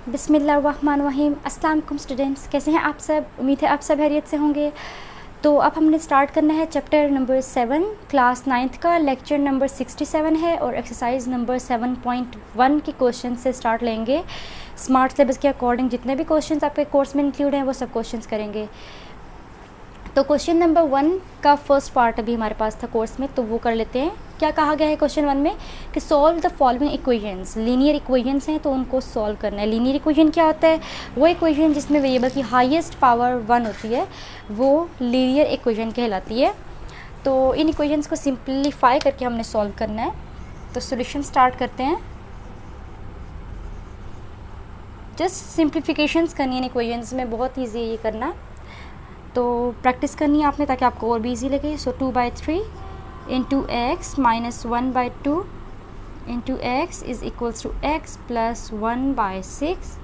बिस्मिल्लाहिर्रहमानिर्रहीम। अस्सलाम वालेकुम स्टूडेंट्स, कैसे हैं आप सब? उम्मीद है आप सब खैरियत से होंगे। तो अब हमने स्टार्ट करना है चैप्टर नंबर 7 क्लास 9th का, लेक्चर नंबर 67 है और एक्सरसाइज नंबर 7.1 के क्वेश्चन से स्टार्ट लेंगे। स्मार्ट सिलेबस के अकॉर्डिंग जितने भी क्वेश्चंस आपके कोर्स में इंक्लूड हैं वो सब क्वेश्चंस करेंगे। तो क्वेश्चन नंबर 1 का फर्स्ट पार्ट अभी हमारे पास था कोर्स में, तो वो कर लेते हैं। क्या कहा गया है क्वेश्चन 1 में कि solve the following equations. Linear equations हैं तो उनको सॉल्व करना है। लीनियर इक्वेशन क्या होता है? वो इक्वेशन जिसमें वेरिएबल की हाईएस्ट पावर 1 होती है वो लीनियर इक्वेशन कहलाती है। तो इन इक्वेशंस को सिंप्लीफाई करके हमने सॉल्व करना है। तो सॉल्यूशन स्टार्ट करते हैं। जस्ट सिंप्लीफिकेशंस करनी है इन इक्वेशंस में, बहुत ईजी है ये करना। तो प्रैक्टिस करनी है आपने ताकि आपको और भी ईजी लगे। So 2/3 into x minus 1/2 into x is equals to x plus 1/6।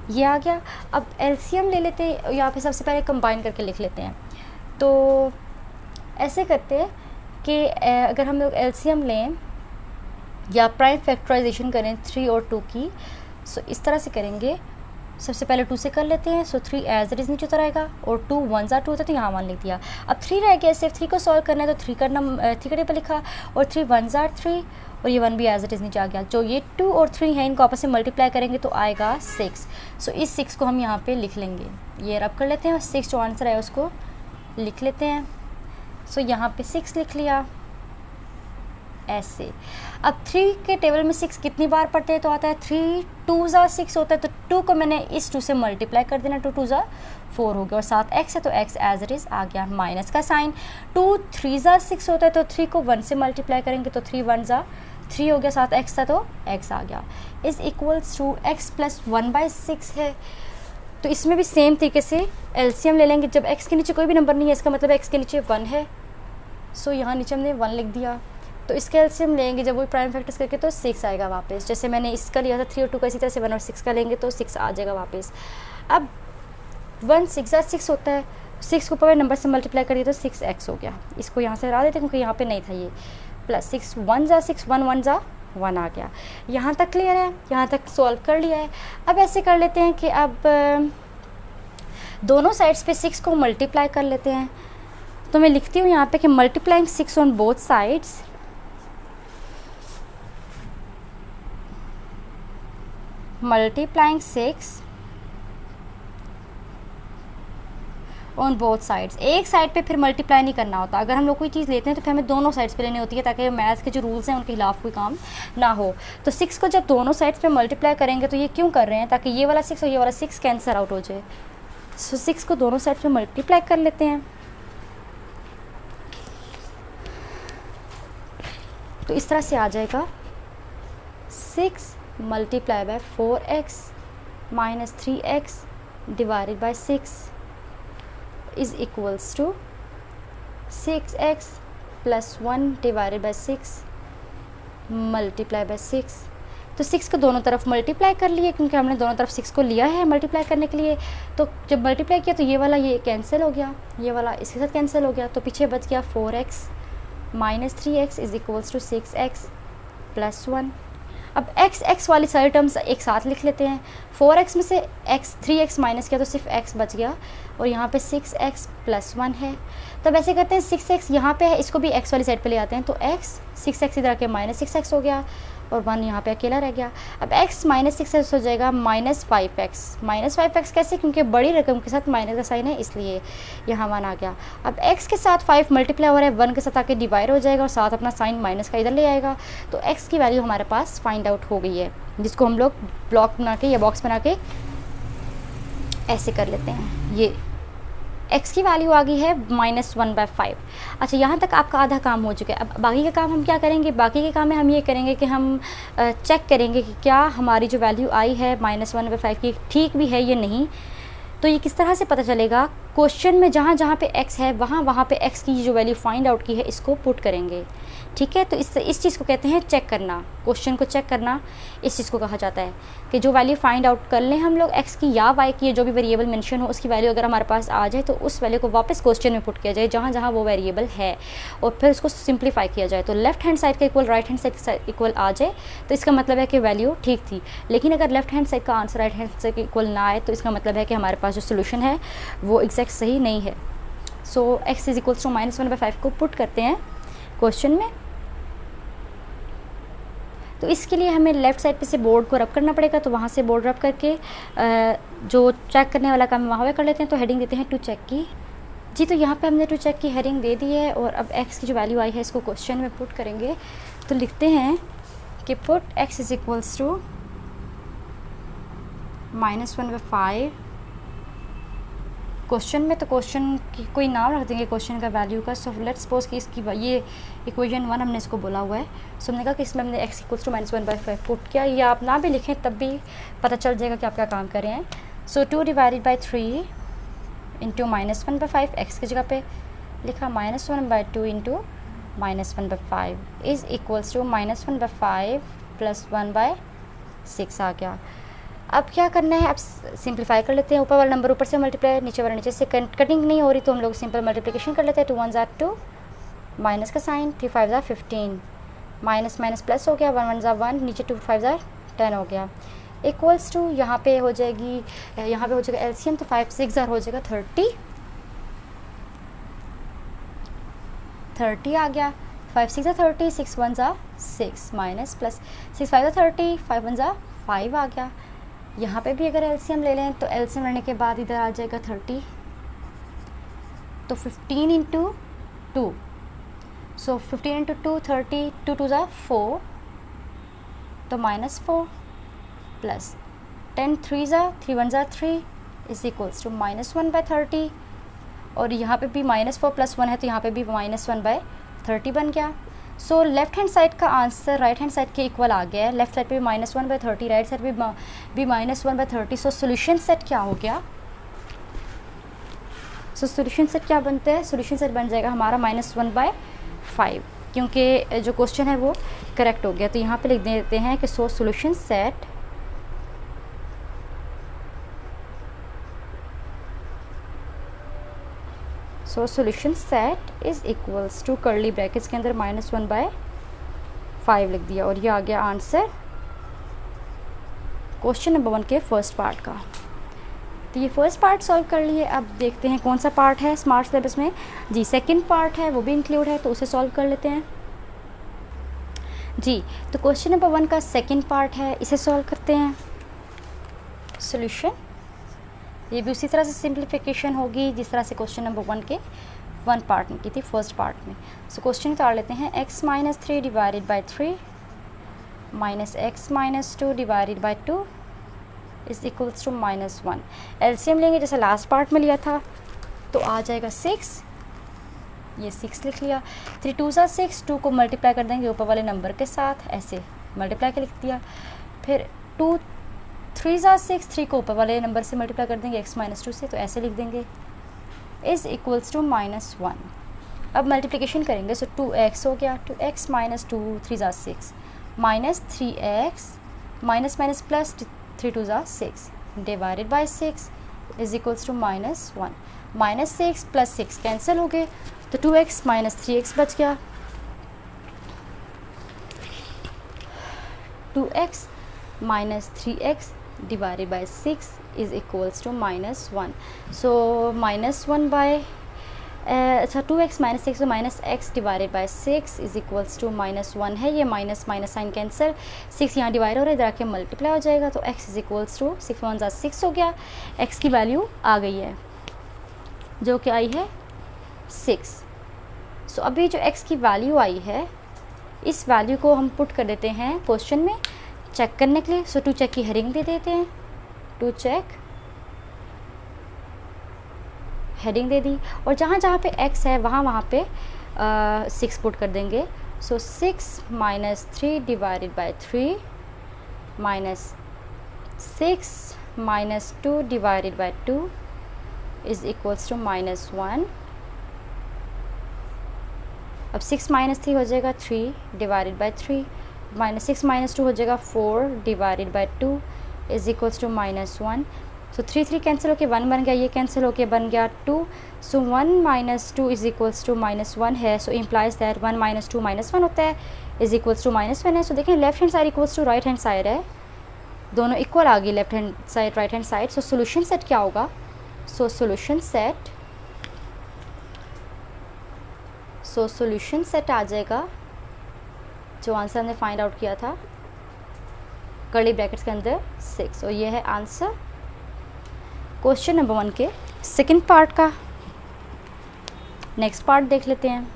ये आ गया। अब एलसीएम ले लेते हैं या फिर सबसे पहले कंबाइन करके लिख लेते हैं। तो ऐसे करते हैं कि अगर हम लोग एलसीएम लें या प्राइम फैक्टराइजेशन करें 3 और 2 की, सो इस तरह से करेंगे। सबसे पहले 2 से कर लेते हैं। सो 3 एज इट इज़ नीचे उतर आएगा और 2 1 2 होता है तो यहाँ 1 लिख दिया। अब 3 रह गया, सिर्फ 3 को सॉल्व करना है तो 3 का टेबल लिखा और 3 1 3 और ये 1 भी एज इट इज़ नीचे आ गया। जो ये 2 और 3 हैं इनको आपस में मल्टीप्लाई करेंगे तो आएगा 6। सो इस 6 को हम यहाँ पे लिख लेंगे। ये रब कर लेते हैं और 6 जो आंसर है उसको लिख लेते हैं। सो यहाँ पे 6 लिख लिया ऐसे। अब 3 के टेबल में 6 कितनी बार पढ़ते हैं तो आता है 3 2 6 होता है, तो 2 को मैंने इस 2 से मल्टीप्लाई कर देना। 2 2 4 हो गया और साथ x है तो x एज इट इज़ आ गया। माइनस का साइन 2 3 6 होता है तो 3 को 1 से मल्टीप्लाई करेंगे तो 3 1 3 हो गया, साथ x था तो x आ गया। Is equals to x plus 1/6 है। तो इसमें भी सेम तरीके से एलसीएम ले लेंगे। जब x के नीचे कोई भी नंबर नहीं है इसका मतलब x के नीचे 1 है। सो यहाँ नीचे हमने 1 लिख दिया। तो इसका एलसीएम लेंगे जब वही प्राइम फैक्टर्स करके तो 6 आएगा वापस। जैसे मैंने इसका लिया था 3 और 2 का, इसी तरह से 1 और 6 का लेंगे तो 6 आ जाएगा वापस। अब 1 6 6 होता है, 6 को पूरे नंबर से मल्टीप्लाई करिए तो 6x हो गया। इसको यहाँ से हटा देते हैं क्योंकि यहाँ पे नहीं था ये। प्लस 6 1 6 1 1 1 आ गया। यहाँ तक क्लियर है? यहाँ तक सॉल्व कर लिया है। अब ऐसे कर लेते हैं कि अब दोनों साइड्स पे 6 को मल्टीप्लाई कर लेते हैं। तो मैं लिखती हूँ यहाँ पे कि multiplying 6 on both sides multiplying 6 on both sides. एक साइड पे फिर मल्टीप्लाई नहीं करना होता। अगर हम लोग कोई चीज़ लेते हैं तो फिर हमें दोनों साइड्स पे लेनी होती है ताकि मैथ के जो रूल्स हैं उनके खिलाफ कोई काम ना हो। तो 6 को जब दोनों साइड्स पे मल्टीप्लाई करेंगे तो ये क्यों कर रहे हैं? ताकि ये वाला 6 और ये वाला 6 कैंसिल आउट हो जाए। सो 6 को दोनों साइड पे मल्टीप्लाई कर लेते हैं। तो इस तरह से आ जाएगा 6 multiply by 4x minus 3x divided by 6 is equals to 6x plus 1 divided by 6 multiply by 6। तो 6 को दोनों तरफ मल्टीप्लाई कर लिए क्योंकि हमने दोनों तरफ 6 को लिया है मल्टीप्लाई करने के लिए। तो जब मल्टीप्लाई किया तो ये वाला ये कैंसिल हो गया, ये वाला इसके साथ कैंसिल हो गया। तो पीछे बच गया 4x minus 3x is equals to 6x plus 1। अब x वाली सारी टर्म्स एक साथ लिख लेते हैं। 4x में से 3x माइनस किया तो सिर्फ x बच गया और यहाँ पे 6x प्लस 1 है। तब ऐसे करते हैं 6x यहाँ पे है, इसको भी x वाली साइड पे ले आते हैं। तो 6x इधर आके माइनस 6x हो गया और 1 यहाँ पे अकेला रह गया। अब x माइनस 6x हो जाएगा माइनस 5x। माइनस 5x कैसे? क्योंकि बड़ी रकम के साथ माइनस का साइन है इसलिए यहाँ 1 आ गया। अब x के साथ 5 मल्टीप्लाई हो रहा है, 1 के साथ आके डिवाइड हो जाएगा और साथ अपना साइन माइनस का इधर ले आएगा। तो x की वैल्यू हमारे पास फाइंड आउट हो गई है, जिसको हम लोग ब्लॉक बना के या बॉक्स बना के ऐसे कर लेते हैं। ये x की वैल्यू आ गई है -1/5। अच्छा, यहाँ तक आपका आधा काम हो चुका है। अब बाकी का काम हम क्या करेंगे? बाकी के काम में हम ये करेंगे कि हम चेक करेंगे कि क्या हमारी जो वैल्यू आई है -1/5 की ठीक भी है या नहीं। तो ये किस तरह से पता चलेगा? क्वेश्चन में जहाँ जहाँ पे x है वहाँ पे x की जो वैल्यू फाइंड आउट की है इसको पुट करेंगे। ठीक है। तो इस चीज़ को कहते हैं चेक करना, क्वेश्चन को चेक करना इस चीज़ को कहा जाता है कि जो वैल्यू फाइंड आउट कर लें हम लोग x की या y की, जो भी वेरिएबल मेंशन हो उसकी वैल्यू अगर हमारे पास आ जाए तो उस वैल्यू को वापस क्वेश्चन में पुट किया जाए जहाँ जहाँ वो वेरिएबल है, और फिर उसको सिंप्लीफाई किया जाए। तो लेफ्ट हैंड साइड का equal right hand side equal आ जाए तो इसका मतलब है कि वैल्यू ठीक थी। लेकिन अगर लेफ्ट हैंड साइड का आंसर राइट हैंड साइड के इक्वल ना आए तो इसका मतलब है कि हमारे पास जो सोल्यूशन है वो एग्जैक्ट सही नहीं है। सो x इज इक्वल्स टू -1/5 को पुट करते हैं क्वेश्चन में। तो इसके लिए हमें लेफ़्ट साइड पे से बोर्ड को रब करना पड़ेगा, तो वहाँ से बोर्ड रब करके जो चेक करने वाला काम वहाँ पे कर लेते हैं। तो हेडिंग देते हैं टू चेक की। जी, तो यहाँ पे हमने टू चेक की हेडिंग दे दी है और अब x की जो वैल्यू आई है इसको क्वेश्चन में पुट करेंगे। तो लिखते हैं कि put x is equals to -1/5 question में। तो क्वेश्चन की कोई नाम रख देंगे क्वेश्चन का वैल्यू का। सो लेट्स सपोज कि इसकी ये इक्वेशन 1 हमने इसको बोला हुआ है। सो हमने कहा कि इसमें हमने x इक्वल्स टू -1/5 पुट किया, या आप ना भी लिखें तब भी पता चल जाएगा कि आप क्या काम कर रहे हैं। So 2 divided by 3 into -1/5, x की जगह पे लिखा -1/2 into -1/5 is equals to -1/5 plus 1/6 आ गया। अब क्या करना है, अब सिंप्लीफाई कर लेते हैं। ऊपर वाला नंबर ऊपर से मल्टीप्लाई, नीचे वाला नीचे से। कटिंग नहीं हो रही तो हम लोग सिंपल मल्टीप्लिकेशन कर लेते हैं। 2 1 ज़ा 2, माइनस का साइन, 3 5 ज़ा 15, माइनस माइनस प्लस हो गया, 1 1 ज़ा 1, नीचे 2 5 ज़ा 10 हो गया। इक्वल्स टू यहाँ पे हो जाएगी, यहाँ पे हो जाएगा एलसीएम, तो 5 6 ज़ा हो जाएगा 30 आ गया। 5 6 ज़ा 30, 6 1 ज़ा 6, माइनस प्लस 6 5 ज़ा 30, 5 1 ज़ा 5 आ गया। यहाँ पे भी अगर एलसीएम ले लें तो एलसीएम लेने के बाद इधर आ जाएगा 30, तो 15 इंटू 2, सो 15 इंटू 2 30, 2 2 ज़ा 4, तो -4 प्लस 10 3 ज़ा 3 1 ज़ा 3 इज इक्वल्स टू -1/30, और यहाँ पे भी -4 प्लस 1 है तो यहाँ पे भी -1/30 बन गया। सो लेफ्ट हैंड साइड का आंसर राइट हैंड साइड के इक्वल आ गया है। लेफ्ट साइड पे भी -1/30, राइट साइड पे भी -1/30। सो सोल्यूशन सेट क्या हो गया, सो सोल्यूशन सेट क्या बनता है, सोल्यूशन सेट बन जाएगा हमारा -1/5, क्योंकि जो क्वेश्चन है वो करेक्ट हो गया। तो यहाँ पे लिख देते हैं कि so solution set so solution set is equals to curly brackets के अंदर -1/5 लिख दिया, और ये आ गया आंसर क्वेश्चन नंबर 1 के फर्स्ट पार्ट का। तो ये फर्स्ट पार्ट सॉल्व कर लिए। अब देखते हैं कौन सा पार्ट है स्मार्ट सिलेबस में। जी, सेकंड पार्ट है, वो भी इंक्लूड है, तो उसे सॉल्व कर लेते हैं। जी, तो क्वेश्चन नंबर 1 का सेकंड पार्ट है, इसे सॉल्व करते हैं। सॉल्यूशन ये भी उसी तरह से सिंप्लीफिकेशन होगी जिस तरह से क्वेश्चन नंबर 1 के 1 पार्ट में की थी, फर्स्ट पार्ट में। सो क्वेश्चन उतार लेते हैं। x - 3 divided by 3 minus x - 2 divided by 2 is equals to -1। LCM लेंगे जैसे लास्ट पार्ट में लिया था, तो आ जाएगा 6, ये 6 लिख लिया। 3 2 ज़ा 6, 2 को मल्टीप्लाई कर देंगे ऊपर वाले नंबर के साथ, ऐसे मल्टीप्लाई के लिख दिया। फिर 2 3 ज़ा 6, 3 को ऊपर वाले नंबर से मल्टीप्लाई कर देंगे x - 2 से, तो ऐसे लिख देंगे इज़ इक्वल्स टू -1। अब मल्टीप्लिकेशन करेंगे, सो 2x हो गया, 2x - 2 3 ज़ा 6 minus 3x minus minus plus 3 2 ज़ा 6 divided by 6 is equals to -1। -6 plus 6 cancel हो गए, तो 2x - 3x बच गया। 2x - 3x divided by 6 is equals to -1. So -1 by अच्छा 2x - 6 तो -x divided by 6 is equals to -1 है। ये माइनस माइनस साइन कैंसिल, 6 यहाँ डिवाइड हो रहा है, इधर आके मल्टीप्लाई हो जाएगा, तो x इज इक्वल्स टू 6 1 ज़ा 6 हो गया। x की वैल्यू आ गई है जो कि आई है 6। सो अभी जो x की वैल्यू आई है, इस वैल्यू को हम पुट कर देते हैं क्वेश्चन में चेक करने के लिए। सो टू चेक की हेडिंग दे देते हैं, टू चेक हेडिंग दे दी, और जहाँ जहाँ पे x है वहाँ पे 6 पुट कर देंगे। So 6 - 3 divided by 3 minus 6 - 2 divided by 2 is equals to -1। अब 6 माइनस 3 हो जाएगा 3 डिवाइडेड बाई 3, -6 माइनस 2 हो जाएगा 4 divided by 2 is equals to -1। So 3 3 cancel होके 1 बन गया, ये कैंसिल होके बन गया 2। सो 1 माइनस 2 इज इक्वल्स टू -1 है। सो इम्प्लाइज दैट 1 माइनस 2 -1 होता है, इज इक्वल्स टू -1 है। सो देखें left hand side equals to right hand side है, दोनों इक्वल आ गई left hand side right hand side. So solution set क्या होगा? सो सोल्यूशन सेट आ जाएगा जो आंसर हमने फाइंड आउट किया था कर्ली ब्रैकेट्स के अंदर 6, और ये है आंसर क्वेश्चन नंबर 1 के सेकंड पार्ट का। नेक्स्ट पार्ट देख लेते हैं।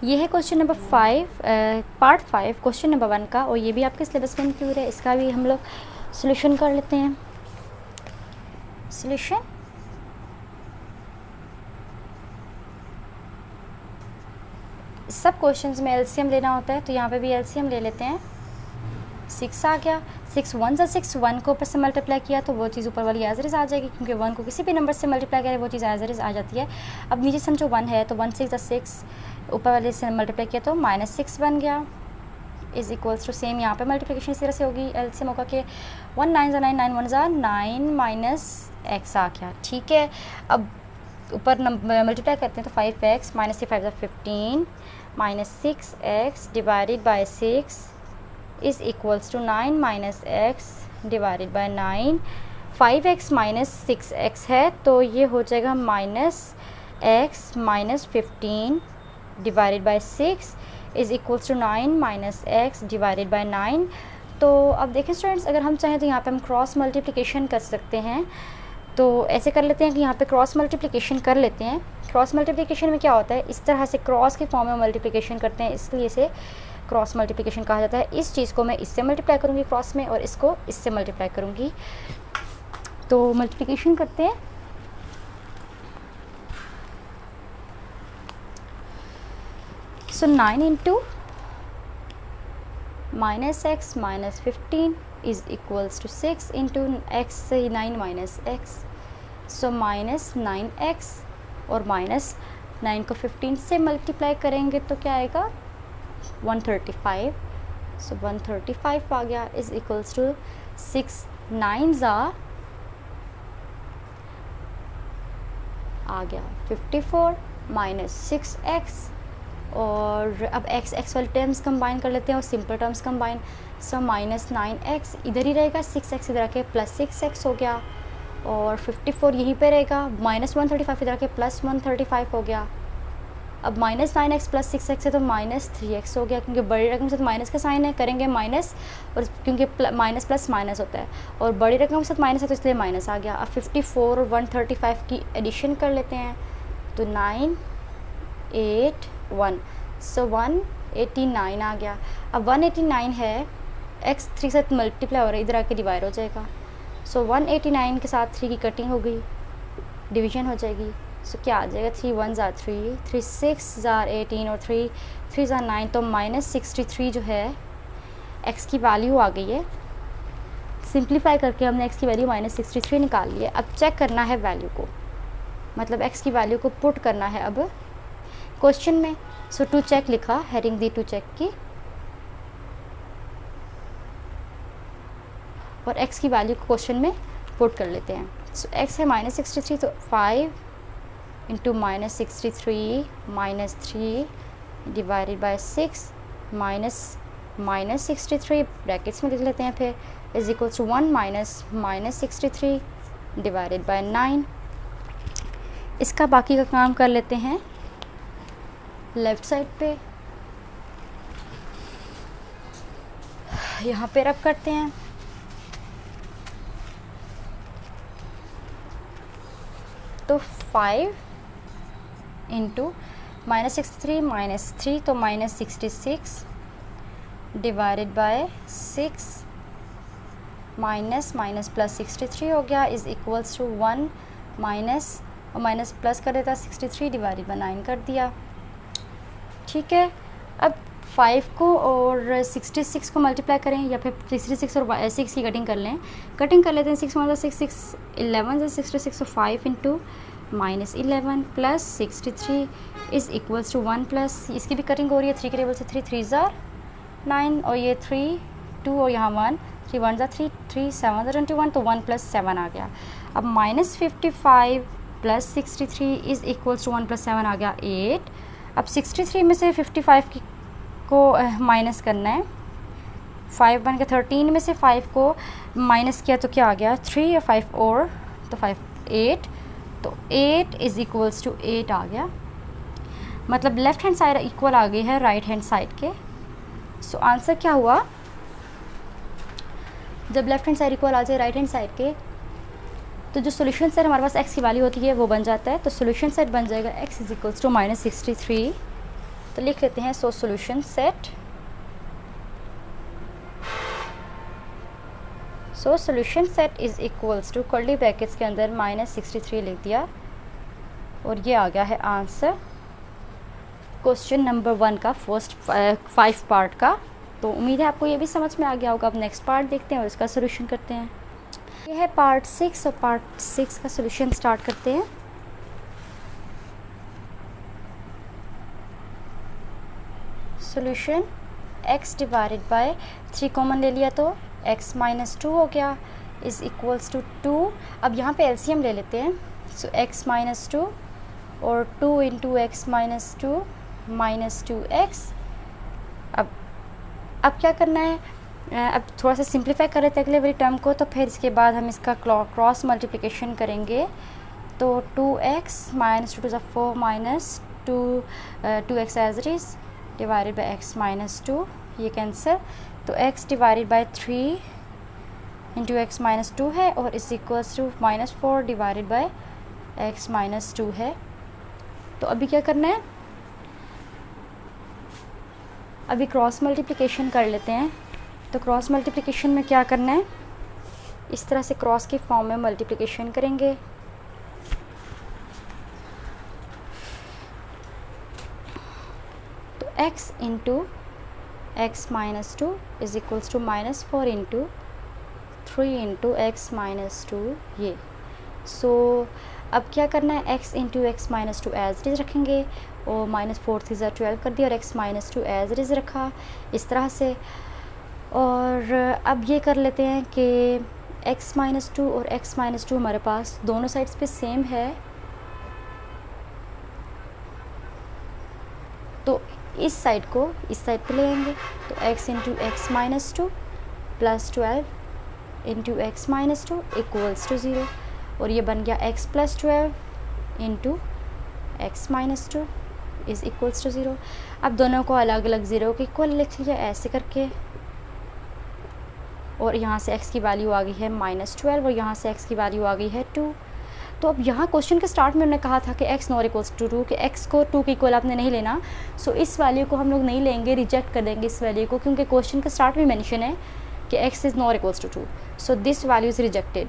ये है question number 5 part 5 question number 1 का, और ये भी आपके सिलेबस में इंक्लूड है। इसका भी हम लोग सॉल्यूशन कर लेते हैं। सॉल्यूशन सब क्वेश्चंस में एलसीएम लेना होता है, तो यहाँ पे भी एलसीएम ले लेते हैं। 6 आ गया, 6 1 ज़ा 6, 1 को ऊपर से मल्टीप्लाई किया तो वो चीज़ ऊपर वाली एज इट इज़ आ जाएगी, क्योंकि 1 को किसी भी नंबर से मल्टीप्लाई करें वो चीज़ एज इट इज़ आ जाती है। अब नीचे समझो 1 है तो 1 6 ज़ा 6, ऊपर वाले से मल्टीप्लाई किया तो -6 बन गया, इज़ इक्वल्स टू सेम यहाँ पे मल्टीप्लिकेशन इस तरह से होगी। एलसीएम होगा कि 1 9 ज़ा 9, 9 1 ज़ा 9 माइनस x आ गया। ठीक है, अब ऊपर मल्टीप्लाई करते हैं तो 5x -3 5 ज़ा 15 -6x divided by 6 is equals to 9 -x divided by 9। 5x - 6x है तो ये हो जाएगा -x -15 divided by 6 is equals to 9 -x divided by 9। तो अब देखें स्टूडेंट्स, अगर हम चाहें तो यहाँ पे हम क्रॉस मल्टीप्लिकेशन कर सकते हैं। तो ऐसे कर लेते हैं कि यहाँ पे क्रॉस मल्टीप्लिकेशन कर लेते हैं। क्रॉस मल्टीप्लिकेशन में क्या होता है, इस तरह से क्रॉस के फॉर्म में मल्टीप्लिकेशन करते हैं, इसलिए इसे क्रॉस मल्टीप्लिकेशन कहा जाता है। इस चीज़ को मैं इससे मल्टीप्लाई करूँगी क्रॉस में, और इसको इससे मल्टीप्लाई करूँगी। तो मल्टीप्लिकेशन करते हैं। So 9 into -x -15 is equals to 6 into x से 9 माइनस x, सो -9x और -9 को 15 से मल्टीप्लाई करेंगे तो क्या आएगा 135। सो 135 आ गया, इज़ इक्वल्स टू 6 9 ज़ा आ गया 54 -6x, और अब x वाले टर्म्स कंबाइन कर लेते हैं और सिंपल टर्म्स कंबाइन। सो -9x इधर ही रहेगा, 6x इधर आके +6x हो गया, और 54 यहीं पे रहेगा, -135 इधर आके +135 हो गया। अब -9x + 6x है तो -3x हो गया, क्योंकि बड़ी रकम से तो माइनस का साइन है, करेंगे माइनस, और क्योंकि माइनस प्लस माइनस होता है, और बड़ी रकम के साथ माइनस है तो इसलिए माइनस आ गया। अब 54 और 135 की एडिशन कर लेते हैं तो 9 8 1, सो 189 आ गया। अब 189 है, x 3 से मल्टीप्लाई हो रहा है, इधर आके डिवाइड हो जाएगा। सो 189 के साथ 3 की कटिंग हो गई, डिवीजन हो जाएगी। सो क्या आ जाएगा 3 1 ज़ा 3, 3 6 ज़ा 18 और 3 3 ज़ा 9, तो -63 जो है x की वैल्यू आ गई है। सिंप्लीफाई करके हमने x की वैल्यू -63 निकाल ली है। अब चेक करना है वैल्यू को, मतलब x की वैल्यू को पुट करना है अब क्वेश्चन में। सो टू चेक लिखा, हेडिंग दी टू चेक की, और x की वैल्यू को क्वेश्चन में पुट कर लेते हैं। सो x है -63, तो 5 इंटू -63 -3 डिवाइडेड बाई 6 -63 ब्रैकेट्स में लिख लेते हैं, फिर is equals to 1 -63 divided by 9। इसका बाकी का काम कर लेते हैं लेफ़्ट साइड पे, यहाँ पे रब करते हैं। तो 5 इंटू -63 -3 तो -66 डिवाइडेड बाय 6 माइनस प्लस 63 हो गया, इज़ इक्वल्स टू 1 माइनस और माइनस प्लस कर देता 63 डिवाइडेड बाय 9 कर दिया। ठीक है, अब 5 को और 66 को मल्टीप्लाई करें, या फिर 66 और 6 की कटिंग कर लें। कटिंग कर लेते हैं, 6 1 6 6 11 66, तो 5 into -11 plus 63 is equals to 1 plus, इसकी भी कटिंग हो रही है 3 के टेबल से, 3 3 ज़ार 9 और ये 3 2 और यहाँ 1 3 1 ज़ार 3 3 7 ज़ार 21, तो 1 + 7 आ गया। अब -55 प्लस 63 इज़ इक्वल्स टू 1 + 7 आ गया 8। अब 63 में से 55 को माइनस करना है, 5 बन गया। 13 में से 5 को माइनस किया तो क्या आ गया 3 और 5 और, तो 5 8, तो 8 इज़ इक्वल्स टू 8 आ गया। मतलब लेफ़्ट हैंड साइड इक्वल आ गई है राइट हैंड साइड के। सो आंसर क्या हुआ, जब लेफ़्ट हैंड साइड इक्वल आ जाए राइट हैंड साइड के, तो जो सोल्यूशन सेट हमारे पास x की वैल्यू होती है वो बन जाता है। तो सोल्यूशन सेट बन जाएगा x इज़ इक्वल्स टू -63। तो लिख लेते हैं, so solution set, so solution set is equals to curly brackets के अंदर -63 लिख दिया, और ये आ गया है आंसर क्वेश्चन नंबर 1 का फर्स्ट 5 पार्ट का। तो उम्मीद है आपको ये भी समझ में आ गया होगा। अब नेक्स्ट पार्ट देखते हैं और इसका सोल्यूशन करते हैं। ये है पार्ट 6, और पार्ट 6 का सोल्यूशन स्टार्ट करते हैं। Solution x divided by 3 common ले लिया तो x - 2 हो गया इज़ इक्वल्स टू 2। अब यहाँ पे एलसीएम ले लेते हैं। सो x - 2 और 2 × x - 2 -2x। अब क्या करना है, अब थोड़ा सा सिंप्लीफाई कर लेते हैं अगले वाली टर्म को, तो फिर इसके बाद हम इसका क्रॉस मल्टीप्लिकेशन करेंगे। तो 2x - 2 = 4 - 2x as it is divided by x - 2, ये कैंसिल। तो x डिवाइडेड बाय 3 × x - 2 है, और is equals to -4 divided by x - 2 है। तो अभी क्या करना है, अभी क्रॉस मल्टीप्लिकेशन कर लेते हैं। तो क्रॉस मल्टीप्लिकेशन में क्या करना है, इस तरह से क्रॉस के फॉर्म में मल्टीप्लिकेशन करेंगे। तो x × x - 2 is equals to -4 × 3 × x - 2 ये। सो अब क्या करना है, x × x - 2 as it is रखेंगे, और -4 3 ज़ार 12 कर दिया, और x - 2 एज इट इज़ रखा इस तरह से। और अब ये कर लेते हैं कि x - 2 और x - 2 हमारे पास दोनों साइड्स पे सेम है, तो इस साइड को इस साइड पे लेंगे। तो x × x - 2 + 12 × x - 2 equals to 0, और ये बन गया x + 12 × x - 2 is equals to 0। अब दोनों को अलग अलग 0 के इक्वल लिख लिया ऐसे करके, और यहाँ से x की वैल्यू आ गई है -12, और यहाँ से x की वैल्यू आ गई है 2। तो अब यहाँ क्वेश्चन के स्टार्ट में हमने कहा था कि x नॉट इक्वल्स टू 2, कि x को 2 के इक्वल आपने नहीं लेना। सो इस वैल्यू को हम लोग नहीं लेंगे, रिजेक्ट कर देंगे इस वैल्यू को, क्योंकि क्वेश्चन के स्टार्ट में मेंशन है कि x is not equals to 2। So this value is rejected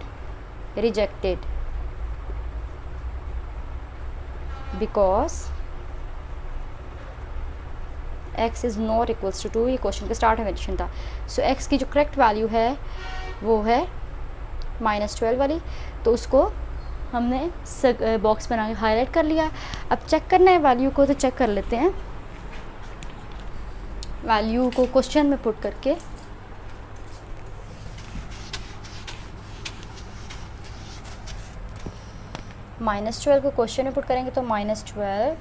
because x is not equals to 2, ये क्वेश्चन के स्टार्ट में मेंशन था। सो x की जो करेक्ट वैल्यू है वो है -12 वाली, तो उसको हमने बॉक्स बना के हाईलाइट कर लिया। अब चेक करना है वैल्यू को, तो चेक कर लेते हैं वैल्यू को क्वेश्चन में पुट करके। -12 को क्वेश्चन में पुट करेंगे तो -12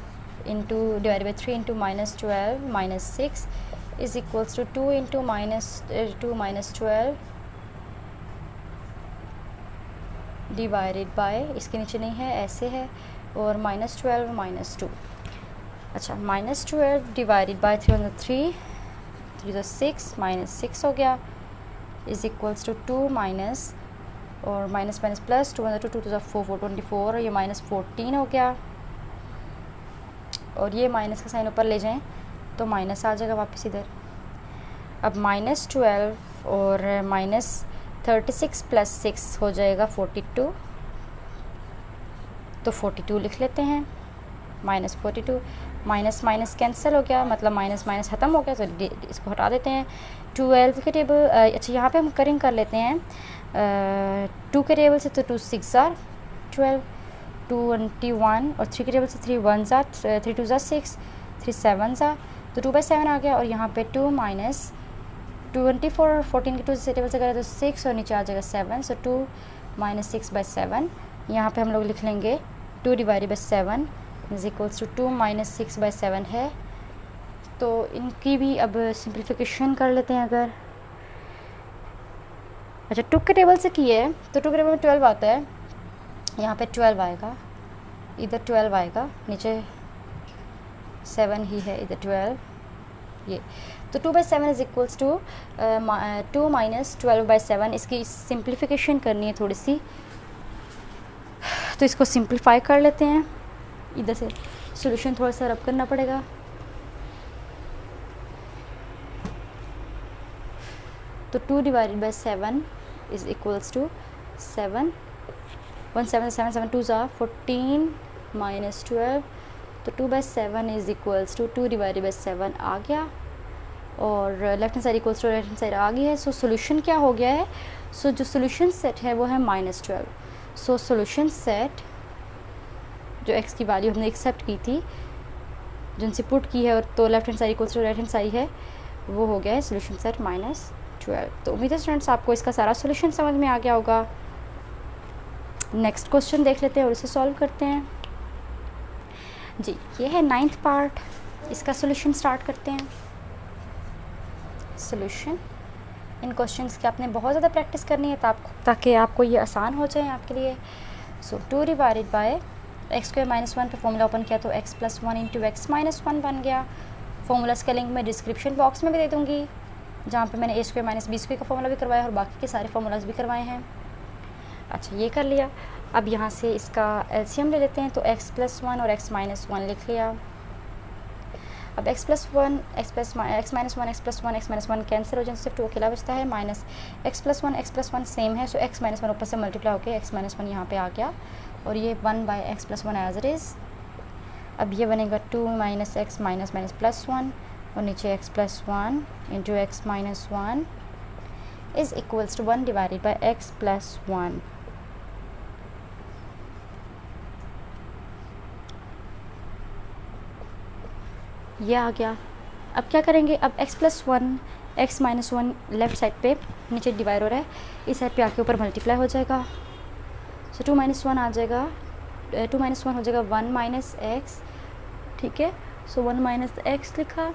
divide by 3 × -12 -6 is equals to 2 × -2 -12 divided by, इसके नीचे नहीं है ऐसे है, और -12 -2। अच्छा, -12 डिवाइडेड बाय 3 3 6 -6 हो गया इज़ इक्वल्स टू 2 माइनस, और माइनस माइनस प्लस 2 2 2 4 4 24, ये -14 हो गया, और ये माइनस का साइन ऊपर ले जाएं तो माइनस आ जाएगा वापस इधर। अब -12 और -36 + 6 हो जाएगा 42, तो 42 लिख लेते हैं। -42 माइनस माइनस कैंसिल हो गया, मतलब माइनस माइनस ख़त्म हो गया, तो इसको हटा देते हैं। 12 के टेबल, अच्छा यहाँ पे हम करिंग कर लेते हैं 2 के टेबल से, तो 2 6 ज़ार 12, 21 और 3 के टेबल से 3 1 ज़ा 3 2 ज़ा 6 3 7 ज़ा, तो 2/7 आ गया। और यहाँ पे 2 माइनस 24 और 14 के 2 से टेबल से करें तो 6 और नीचे आ जाएगा 7, सो 2 माइनस 6/7। यहाँ पे हम लोग लिख लेंगे 2 divided by 7 is equals to 2 minus 6/7 है। तो इनकी भी अब सिंप्लीफिकेशन कर लेते हैं। अगर अच्छा 2 के टेबल से किए तो 2 के टेबल में 12 आता है, यहाँ पे 12 आएगा, इधर 12 आएगा, नीचे 7 ही है, इधर 12 ये। तो 2/7 इज इक्वल्स टू 2 माइनस 12/7। इसकी सिंप्लीफिकेशन करनी है थोड़ी सी, तो इसको सिंप्लीफाई कर लेते हैं। इधर से सॉल्यूशन थोड़ा सा रब करना पड़ेगा। तो 2 divided by 7 is equals to 7, 1 7 7 7 2 ज़ा 14 माइनस 12, तो 2/7 is equals to 2 divided by 7 आ गया, और left hand side equals to right hand side आ गई है। सो सोल्यूशन क्या हो गया है, सो जो सोल्यूशन सेट है वो है -12। सो सोल्यूशन सेट जो एक्स की वैल्यू हमने एक्सेप्ट की थी, जिनसे पुट की है, और तो left hand side equals to right hand side है, वो हो गया है सोल्यूशन सेट -12। तो उम्मीद है स्टूडेंट्स आपको इसका सारा सोल्यूशन समझ में आ गया होगा। नेक्स्ट क्वेश्चन देख लेते हैं और इसे सॉल्व करते हैं। जी ये है 9th पार्ट, इसका सोल्यूशन स्टार्ट करते हैं। सोल्यूशन इन क्वेश्चंस की आपने बहुत ज़्यादा प्रैक्टिस करनी है ताकि आपको ये आसान हो जाए आपके लिए। सो 2 डिवाइडेड बाय x² - 1 पे फॉर्मूला ओपन किया तो x + 1 इंटू x - 1 बन गया। फॉर्मूलाज का लिंक मैं डिस्क्रिप्शन बॉक्स में भी दे दूँगी, जहाँ पे मैंने a² - b² का फॉर्मूला भी करवाया और बाकी के सारे फॉर्मूलाज भी करवाए हैं। अच्छा ये कर लिया। अब यहाँ से इसका एलसीएम ले लेते हैं, तो x + 1 और x - 1 लिख लिया। अब x + 1 x + 1 x - 1 कैंसिल हो जाए, सिर्फ 2 अकेला बचता है, माइनस x + 1 सेम है, सो x - 1 ऊपर से मल्टीप्लाई होकर x - 1 यहाँ पे आ गया, और ये 1/x + 1 एज इट इज़। अब ये बनेगा 2 - x -+1 और नीचे x + 1 into x - 1 is equals to 1 divided by x + 1। ये आ गया। अब क्या करेंगे, अब x + 1 x - 1 लेफ़्ट साइड पे नीचे डिवाइड हो रहा है, इस साइड पे आके ऊपर मल्टीप्लाई हो जाएगा। सो 2 - 1 आ जाएगा, 2 - 1 हो जाएगा 1 - x, ठीक है। सो 1 - x लिखा।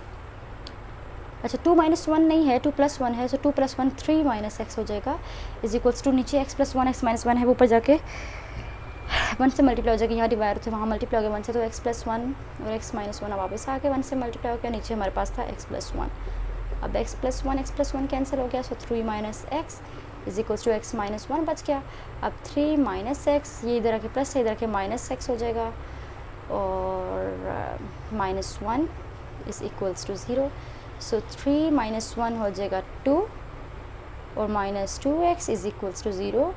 अच्छा 2 - 1 नहीं है, 2 + 1 है, सो 2 + 1 3 - x हो जाएगा, इज इक्वल्स टू नीचे x + 1 x - 1 है, वो ऊपर जाके 1 से मल्टीप्लाई हो जाएगा, यहाँ डिवाइड थे वहाँ मल्टीप्लाई हो गया 1 से, तो x + 1 और x - 1 वापस आ गया, 1 से मल्टीप्लाई हो गया, नीचे हमारे पास था x + 1। अब x + 1 कैंसिल हो गया, so 3 - x is equals to x - 1 बच गया। अब 3 - x, ये इधर आके प्लस है, इधर आके -x हो जाएगा, और -1 इज इक्वल्स टू 0। सो 3 - 1 हो जाएगा 2 और -2x is equals to 0।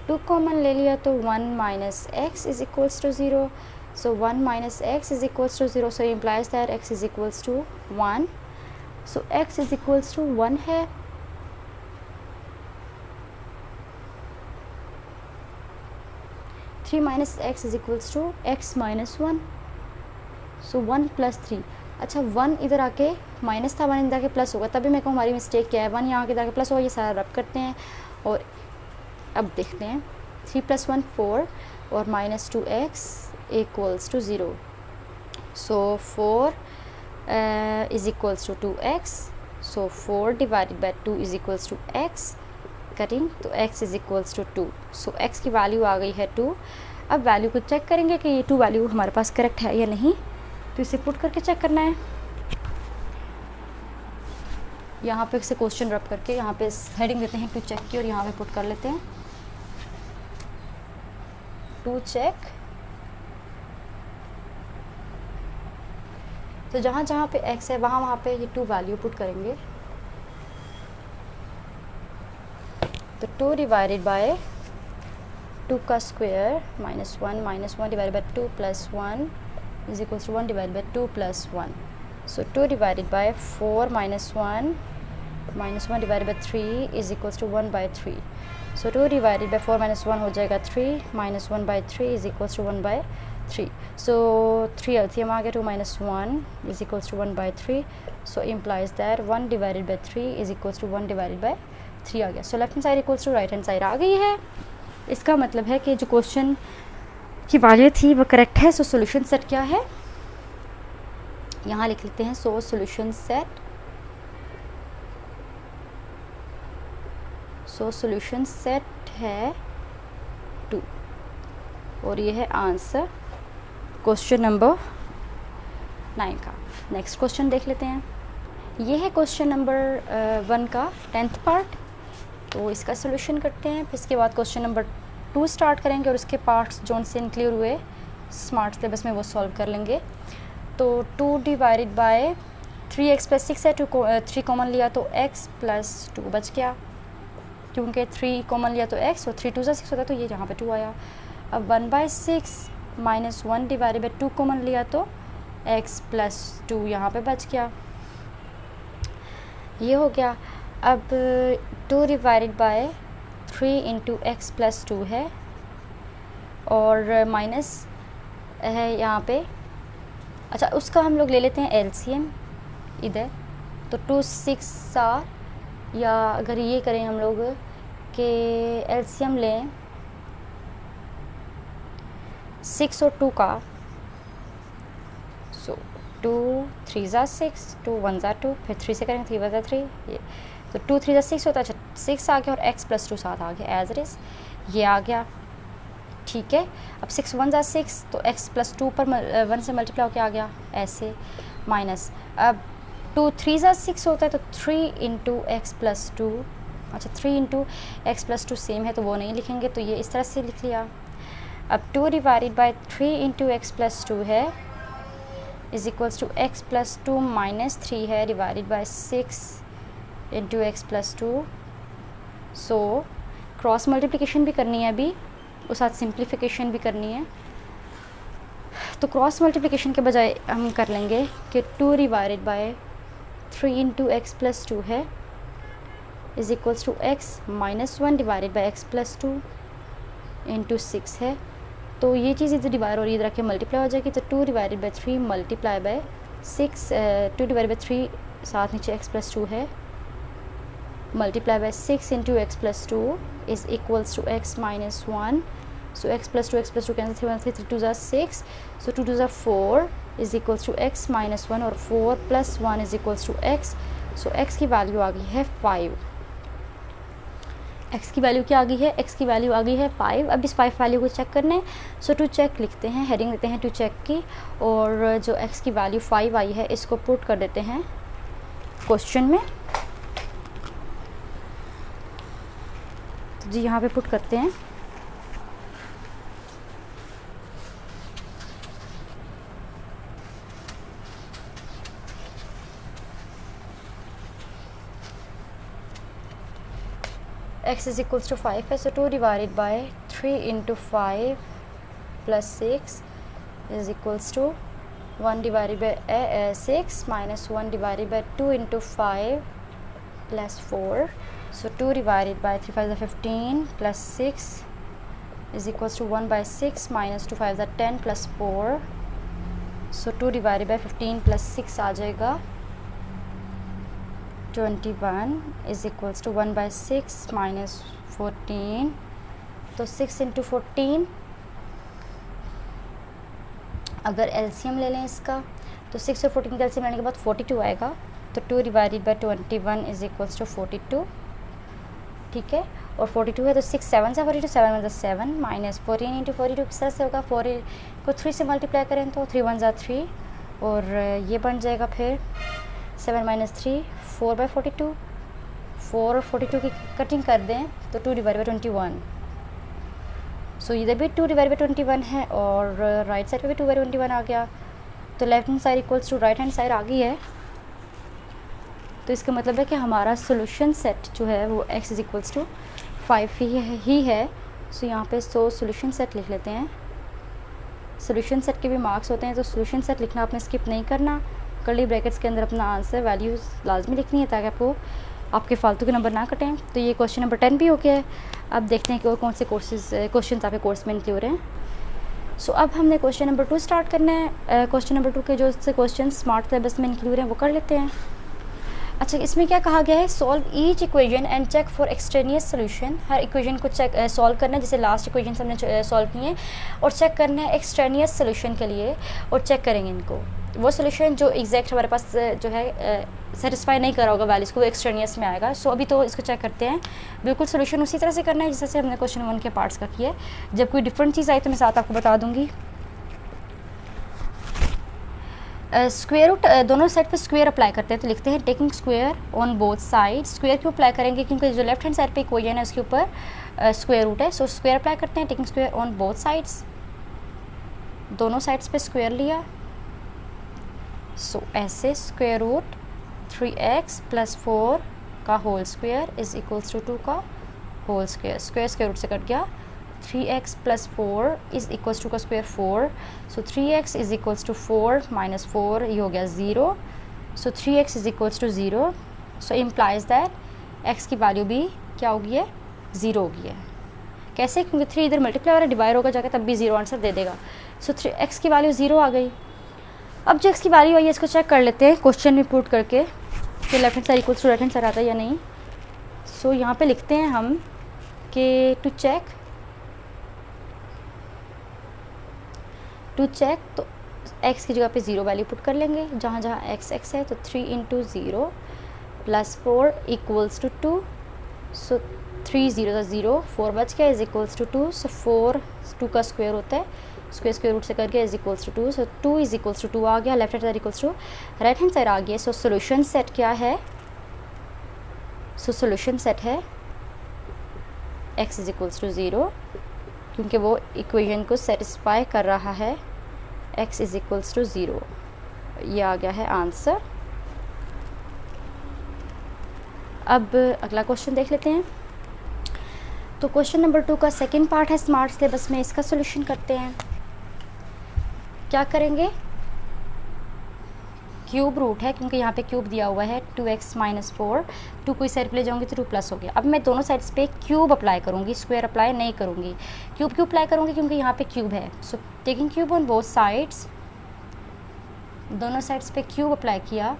2 common ले लिया तो 1 - x is equals to 0। So 1 - x is equals to 0, so implies that x is equals to 1। So x is equals to 1 है। Three minus x is equals to x - 1, so 1 + 3। अच्छा 1 इधर आके minus था, 1 इधर आके प्लस होगा, तभी मैं कहूँ हमारी मिस्टेक क्या है, 1 यहाँ आके इधर आके प्लस होगा, ये सारा रब करते हैं। और अब देखते हैं 3 + 1 4 और -2x equals to 0। So 4 is equals to 2x, so 4 divided by 2 is equals to x, cutting तो x is equals to 2। So x की वैल्यू आ गई है 2। अब वैल्यू को चेक करेंगे कि ये 2 वैल्यू हमारे पास करेक्ट है या नहीं, तो इसे पुट करके चेक करना है। यहाँ पे इसे क्वेश्चन रब करके यहाँ पे हेडिंग देते हैं टू चेक की, और यहाँ पे पुट कर लेते हैं टू चेक। तो जहाँ जहाँ पे x है वहाँ पे ये 2 वैल्यू पुट करेंगे। तो 2 डिवाइडेड बाय 2 का square -1 divided by 2 + 1 is equals to 1 divided by 2 + 1। So 2 divided by 4 - 1 minus 1 divided by 3 is equals to 1 by 3. So 2 divided by 4 minus 1 हो जाएगा 3 minus 1 by 3 is equals to 1 by 3. So 3 LCM आ गया, 2 minus 1 is equals to 1 by 3. So implies that 1 divided by 3 is equals to 1 divided by 3 आ गया. So left hand side equals to right hand side आ गई है. इसका मतलब है कि जो क्वेश्चन की वैल्यू थी वो करेक्ट है. सो सोल्यूशन सेट क्या है, यहाँ लिख लेते हैं. So solution set, so solution set है 2 और ये है आंसर क्वेश्चन नंबर 9 का. नेक्स्ट क्वेश्चन देख लेते हैं. ये है क्वेश्चन नंबर 1 का 10th पार्ट. तो इसका सोल्यूशन करते हैं, फिर इसके बाद क्वेश्चन नंबर 2 स्टार्ट करेंगे और उसके पार्ट्स जो से इंक्लूड हुए स्मार्ट सिलेबस में वो सॉल्व कर लेंगे. तो 2 डिवाइडेड बाय 3x प्लस 6 है, 3 कॉमन लिया तो x प्लस 2 बच गया, क्योंकि 3 कॉमन लिया तो x और 3 2 6 होता है तो ये यहाँ पे 2 आया. अब 1/6 माइनस 1 डिवाइडेड बाई 2 कॉमन लिया तो x प्लस 2 यहाँ पे बच गया, ये हो गया. अब 2 divided by 3 into x plus 2 है और माइनस है यहाँ पे. अच्छा, उसका हम लोग ले लेते हैं एलसीएम इधर. तो 2 6 आर, या अगर ये करें हम लोग कि एलसीएम लें 6 और 2 का. सो 2 3 ज़ा 6, 2 1 ज़ा 2, फिर 3 से करेंगे 3 1 ज़ा 3. ये तो 2 3 ज़ा 6 होता है. अच्छा, 6 आ गया और x प्लस 2 साथ आ गया एज इट इज़, ये आ गया. ठीक है. अब 6 1 ज़ा 6 तो x प्लस 2 पर 1 से मल्टीप्लाई होकर आ गया ऐसे, माइनस. अब 2 3 ज़ा 6 होता है तो 3 इंटू एक्स प्लस 2. अच्छा, 3 इंटू एक्स प्लस 2 सेम है तो वो नहीं लिखेंगे, तो ये इस तरह से लिख लिया. अब 2 divided by 3 into x plus 2 है is equals to x plus 2 minus 3 है divided by 6 into x plus 2. So cross multiplication भी करनी है अभी, उस साथ सिंप्लीफिकेशन भी करनी है. तो क्रॉस मल्टीप्लिकेशन के बजाय हम कर लेंगे कि 2 divided by 3 into x plus 2 है is equals to x minus 1 divided by x plus 2 into 6 है. तो ये चीज़ इधर डिवाइड और इधर रख के मल्टीप्लाई हो जाएगी. तो 2 divided by 3 multiply by 6, 2 divided by 3 साथ नीचे एक्स प्लस 2 है, multiply by 6 into x plus 2 is equals to x minus 1. So x plus 2 cancel, 3 1 3 2 ज़ा 6, सो 2 2 ज़ा 4 is equals to x minus 1 और 4 plus 1 is equals to x. So x की value आ गई है 5. एक्स की वैल्यू क्या आ गई है, एक्स की वैल्यू आ गई है 5. अब इस 5 वैल्यू को चेक करना है. सो टू चेक लिखते हैं, हेडिंग देते हैं टू चेक की, और जो एक्स की वैल्यू 5 आई है इसको पुट कर देते हैं क्वेश्चन में. तो जी यहाँ पे पुट करते हैं. x इज़ इक्वल्स टू 5 है. So 2 divided by 3 into 5 plus 6 is equals to 1 divided by 6 minus 1 divided by 2 into 5 plus 4. So 2 divided by 3 5 15 plus 6 is equals to 1 by 6 minus 2 5 10 plus 4. So 2 divided by 15 plus 6 आ जाएगा 21 is equals to 1 by 6 minus 14. तो 6 into 14, अगर LCM ले लें इसका तो 6 और 14 का एलसीएम लेने के बाद 42 आएगा. तो 2 divided by 21 is equals to 42. ठीक है. और 42 है तो 6 7 से 42, 7 1 7 माइनस 14 इंटू 42 किस तरह से होगा, 4 को 3 से मल्टीप्लाई करें तो 3 1 3 और ये बन जाएगा फिर 7 माइनस 3 4 बाई 42. 4 और 42 की कटिंग कर दें तो 2 डिवाइड बाई 21. सो इधर भी 2 डिवाइड बाई 21 है और राइट साइड पे भी 2 बाई 21 आ गया. तो left hand side equals to right hand side आ गई है. तो इसका मतलब है कि हमारा सोल्यूशन सेट जो है वो x इज़ इक्वल्स टू 5 ही है. सो यहाँ पे सोल्यूशन सेट लिख लेते हैं. सोल्यूशन सेट के भी मार्क्स होते हैं, तो सोल्यूशन सेट लिखना आपने स्किप नहीं करना. कर्ली ब्रैकेट्स के अंदर अपना आंसर वैल्यूज़ लाजमी लिखनी है ताकि आपको आपके फालतू के नंबर ना कटें। तो ये क्वेश्चन नंबर 10 भी हो गया है। अब देखते हैं कि और कौन से क्वेश्चन आपके कोर्स में इंक्लूड हैं। सो अब हमने क्वेश्चन नंबर 2 स्टार्ट करना है। क्वेश्चन नंबर 2 के जो से क्वेश्चन स्मार्ट सिलेबस में इंक्लूड हैं वो कर लेते हैं। अच्छा, इसमें क्या कहा गया है, solve each equation and check for extraneous solution. हर इक्वेशन को चेक सॉल्व करना है, जैसे लास्ट इक्वेशन हमने सॉल्व किए हैं, और चेक करना है एक्सट्रेनियस सोल्यूशन के लिए, और चेक करेंगे इनको वो सोल्यूशन जो एग्जैक्ट हमारे पास जो है सेटिस्फाई नहीं करा होगा वैल्यूज़ को, वो एक्सट्रेनियस में आएगा। सो अभी तो इसको चेक करते हैं। बिल्कुल सोल्यूशन उसी तरह से करना है जैसे हमने क्वेश्चन 1 के पार्ट्स का किया है। जब कोई डिफरेंट चीज़ आई तो मैं साथ आपको बता दूँगी। स्क्वायर रूट दोनों साइड पे स्क्वायर अप्लाई करते हैं, तो लिखते हैं taking square on both side. Square क्यों अप्लाई करेंगे, क्योंकि जो लेफ्ट हैंड साइड पे इक्वेशन है उसके ऊपर स्क्वायर रूट है। सो स्क्वायर अप्लाई करते हैं, taking square on both sides, दोनों साइड्स पे स्क्वायर लिया। सो ऐसे स्क्वायर रूट 3x + 4 का whole square is equals to 2 का whole square. Square square root से कट गया। 3x + 4 इज इक्वल्स टू का square 4। So 3x is equals to 4 - 4, ये हो गया 0। So 3x is equals to 0। So implies that x की value भी क्या होगी है, 0 होगी है। कैसे, क्योंकि 3 इधर मल्टीप्लाई हो रहा है, डिवाइड होगा जाकर तब भी 0 आंसर दे देगा। सो 3x की वैल्यू 0 आ गई। अब जो x की वैल्यू आई है इसको चेक कर लेते हैं क्वेश्चन में पुट करके कि left hand side equals to right hand side आता है या नहीं। सो यहाँ पे लिखते हैं हम कि टू चेक तो x की जगह पे 0 वैल्यू पुट कर लेंगे, जहाँ जहाँ x है। तो 3 × 0 + 4 = 2। सो 3 0 0, 4 बच गया इज इक्वल्स टू 2। सो 4 2 का स्क्वायर होता है, स्क्वायर रूट से करके is equals to 2। So 2 is equals to 2 आ गया, left hand side equals to right hand side आ गया। सो सोल्यूशन सेट क्या है, सो सोल्यूशन सेट है x इज इक्वल्स टू 0, क्योंकि वो इक्वेशन को सेटिस्फाई कर रहा है। x इज इक्वल्स टू 0, ये आ गया है आंसर। अब अगला क्वेश्चन देख लेते हैं। तो क्वेश्चन नंबर 2 का सेकंड पार्ट है स्मार्ट सिलेबस में, इसका सोल्यूशन करते हैं। क्या करेंगे, क्यूब रूट है क्योंकि यहाँ पे क्यूब दिया हुआ है 2x - 4, 2 को इस साइड पे ले जाऊँगी तो 2 प्लस हो गया। अब मैं दोनों साइड्स पे क्यूब अप्लाई करूँगी, स्क्वायर अप्लाई नहीं करूँगी। क्यूब क्यों अप्लाई करूँगी, क्योंकि यहाँ पे क्यूब है। So taking cube on both sides, दोनों साइड्स पे क्यूब अप्लाई किया।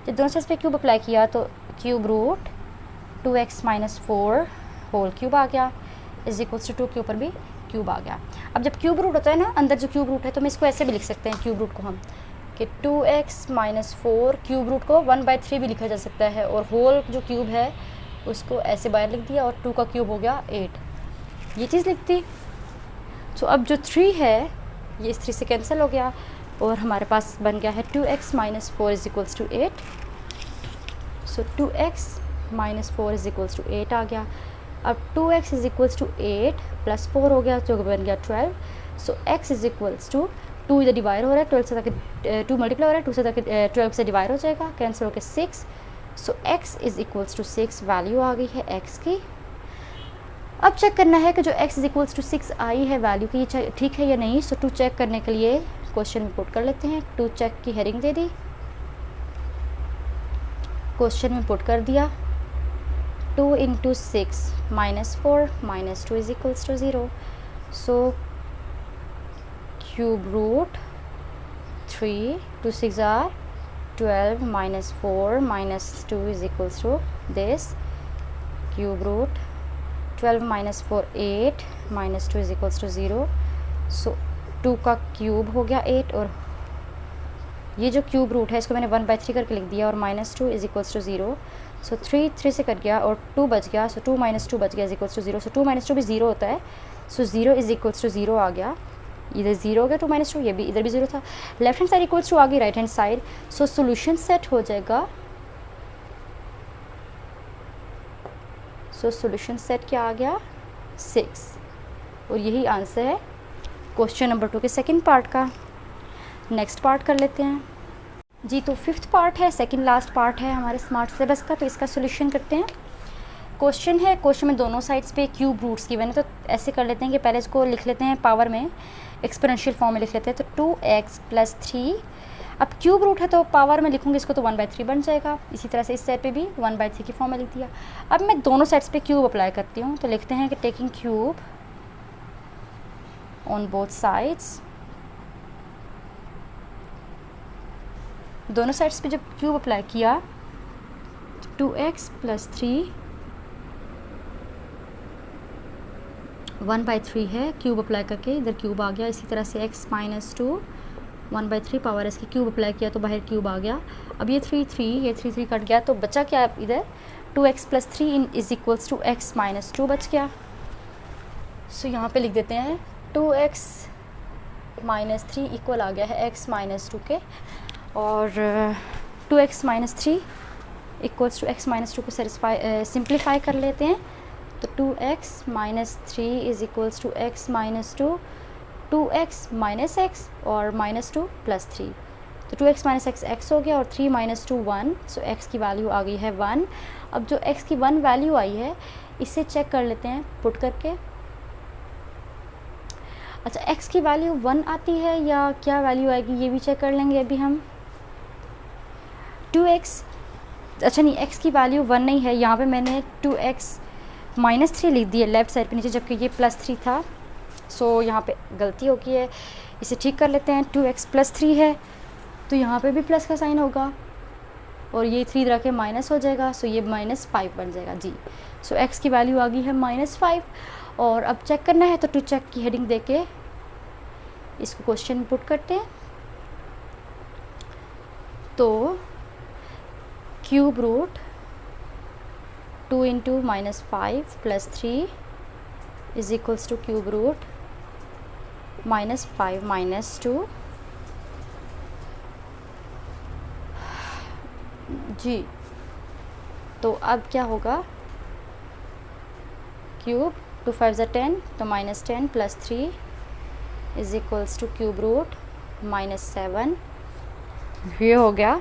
जब दोनों साइड्स पे क्यूब अप्लाई किया तो cube root 2x - 4 whole cube आ गया इज इक्वल्स टू 2 के ऊपर भी क्यूब आ गया। अब जब क्यूब रूट होता है ना, अंदर जो क्यूब रूट है, तो मैं इसको ऐसे भी लिख सकते हैं क्यूब रूट को हम कि 2x - 4 क्यूब रूट को 1/3 भी लिखा जा सकता है, और होल जो क्यूब है उसको ऐसे बाहर लिख दिया, और 2 का क्यूब हो गया 8, ये चीज़ लिखती। तो अब जो 3 है ये इस 3 से कैंसिल हो गया, और हमारे पास बन गया है 2x - 4 is equals to 8। So 2x - 4 is equals to 8 आ गया। अब 2x इज इक्वल्स टू 8 + 4 हो गया, जो बन गया 12। सो x इज इक्वल्स टू 2 इधर डिवाइड हो रहा है, 12 से तक 2 मल्टीप्लाई हो रहा है, 2 से तक 12 से डिवाइड हो जाएगा, कैंसिल होकर 6। So x is equals to 6 value आ गई है x की। अब चेक करना है कि जो x इज इक्वल्स टू 6 आई है वैल्यू की, ठीक है या नहीं। सो टू चेक करने के लिए क्वेश्चन में पुट कर लेते हैं। टू चेक की हेडिंग दे दी, क्वेश्चन में पुट कर दिया। 2 × 6 - 4 - 2 is equals to 0। So cube root 3 2 6 are 12 - 4 - 2 is equals to this. Cube root 12 - 4 8 - 2 is equals to 0। So 2 का क्यूब हो गया 8, और ये जो क्यूब रूट है इसको मैंने 1/3 करके लिख दिया, और -2 इज इक्वल्स टू 0। सो 3 से कट गया और 2 बच गया। सो 2 - 2 बच गया इज इक्वल्स टू 0। सो 2 - 2 भी 0 होता है। सो 0 इज इक्वल्स टू 0 आ गया, इधर 0 हो गया 2 - 2, ये भी इधर भी 0 था। Left hand side equals to आ गई right hand side. So solution set हो जाएगा। सो सोल्यूशन सेट क्या आ गया 6, और यही आंसर है क्वेश्चन नंबर 2 के सेकंड पार्ट का। नेक्स्ट पार्ट कर लेते हैं जी। तो 5th पार्ट है, सेकंड लास्ट पार्ट है हमारे स्मार्ट सिलेबस का, तो इसका सोल्यूशन करते हैं। क्वेश्चन है, क्वेश्चन में दोनों साइड्स पे क्यूब रूट्स गिवन है, तो ऐसे कर लेते हैं कि पहले इसको लिख लेते हैं पावर में, एक्सपोनेंशियल फॉर्म में लिख लेते हैं। तो 2x + 3, अब क्यूब रूट है तो पावर में लिखूँगी इसको तो 1/3 बन जाएगा। इसी तरह से इस साइड पे भी 1/3 की फॉर्म में लिख दिया। अब मैं दोनों साइड्स पे क्यूब अप्लाई करती हूँ, तो लिखते हैं कि taking cube on both sides, दोनों साइड्स पे जब क्यूब अप्लाई किया 2x + 3 1/3 है, क्यूब अप्लाई करके इधर क्यूब आ गया। इसी तरह से x - 2 1/3 पावर इसकी क्यूब अप्लाई किया तो बाहर क्यूब आ गया। अब ये 3 कट गया तो बचा क्या इधर 2x + 3 = x - 2 बच गया। सो यहाँ पे लिख देते हैं 2x - 3 इक्वल आ गया है x - 2 के, और 2x - 3 = x - 2 को सिंप्लीफाई कर लेते हैं। तो 2x - 3 = x - 2, 2x - x और -2 + 3, तो 2x - x x हो गया और 3 - 2 1, सो x की वैल्यू आ गई है 1। अब जो x की 1 वैल्यू आई है इसे चेक कर लेते हैं पुट करके। अच्छा, x की वैल्यू 1 आती है या क्या वैल्यू आएगी ये भी चेक कर लेंगे अभी हम। 2x, अच्छा नहीं, x की वैल्यू 1 नहीं है, यहाँ पे मैंने 2x - 3 लिख दी है लेफ़्ट साइड पे नीचे, जबकि ये +3 था। सो यहाँ पे गलती हो गई है, इसे ठीक कर लेते हैं। 2x + 3 है तो यहाँ पे भी प्लस का साइन होगा और ये 3 इधर के माइनस हो जाएगा, सो ये -5 बन जाएगा जी। सो x की वैल्यू आ गई है -5। और अब चेक करना है तो टू चेक की हेडिंग देके इसको क्वेश्चन में पुट करते हैं। तो क्यूब रूट 2 × -5 + 3 = क्यूब रूट -5 - 2 जी। तो अब क्या होगा, क्यूब 2 5 = 10 तो -10 + 3 = क्यूब रूट -7, ये हो गया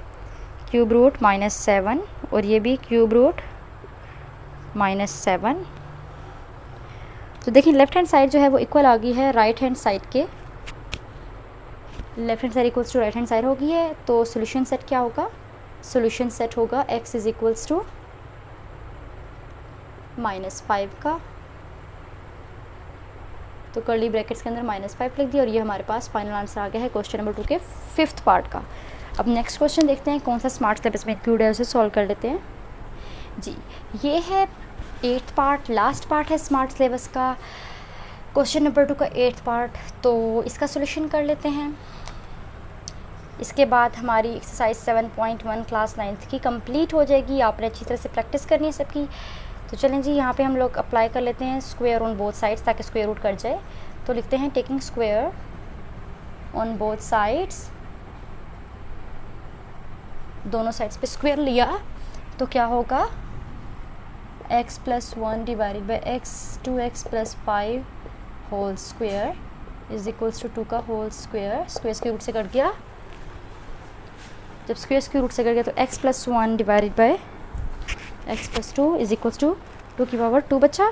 क्यूब रूट -7 और ये भी क्यूब रूट -7। तो देखिए लेफ्ट हैंड साइड जो है वो इक्वल आ गई है राइट हैंड साइड के, left hand side equals to right hand side हो गई है। तो सोल्यूशन सेट क्या होगा, सोल्यूशन सेट होगा x = -5 का, तो कर्ली ब्रैकेट्स के अंदर -5 लिख दिया और ये हमारे पास फाइनल आंसर आ गया है क्वेश्चन नंबर 2 के 5th पार्ट का। अब नेक्स्ट क्वेश्चन देखते हैं कौन सा स्मार्ट सिलेबस में इंक्लूड है, उसे सॉल्व कर लेते हैं जी। ये है 8th पार्ट, लास्ट पार्ट है स्मार्ट सिलेबस का, क्वेश्चन नंबर 2 का 8th पार्ट। तो इसका सोल्यूशन कर लेते हैं। इसके बाद हमारी एक्सरसाइज 7.1 क्लास 9th की कंप्लीट हो जाएगी। आपने अच्छी तरह से प्रैक्टिस करनी है सबकी। तो चलें जी, यहाँ पे हम लोग अप्लाई कर लेते हैं स्क्वायर ऑन बोथ साइड्स ताकि स्क्वायर रूट कट जाए। तो लिखते हैं taking square on both sides, दोनों साइड्स पे स्क्वायर लिया तो क्या होगा x + 1 / x 2x + 5 whole square = 2 का होल स्क्वायर, स्क्वायर रूट से कट गया। जब स्क्वायर रूट से कट गया तो x + 1 / x + 2 = 2 की पावर 2 बचा।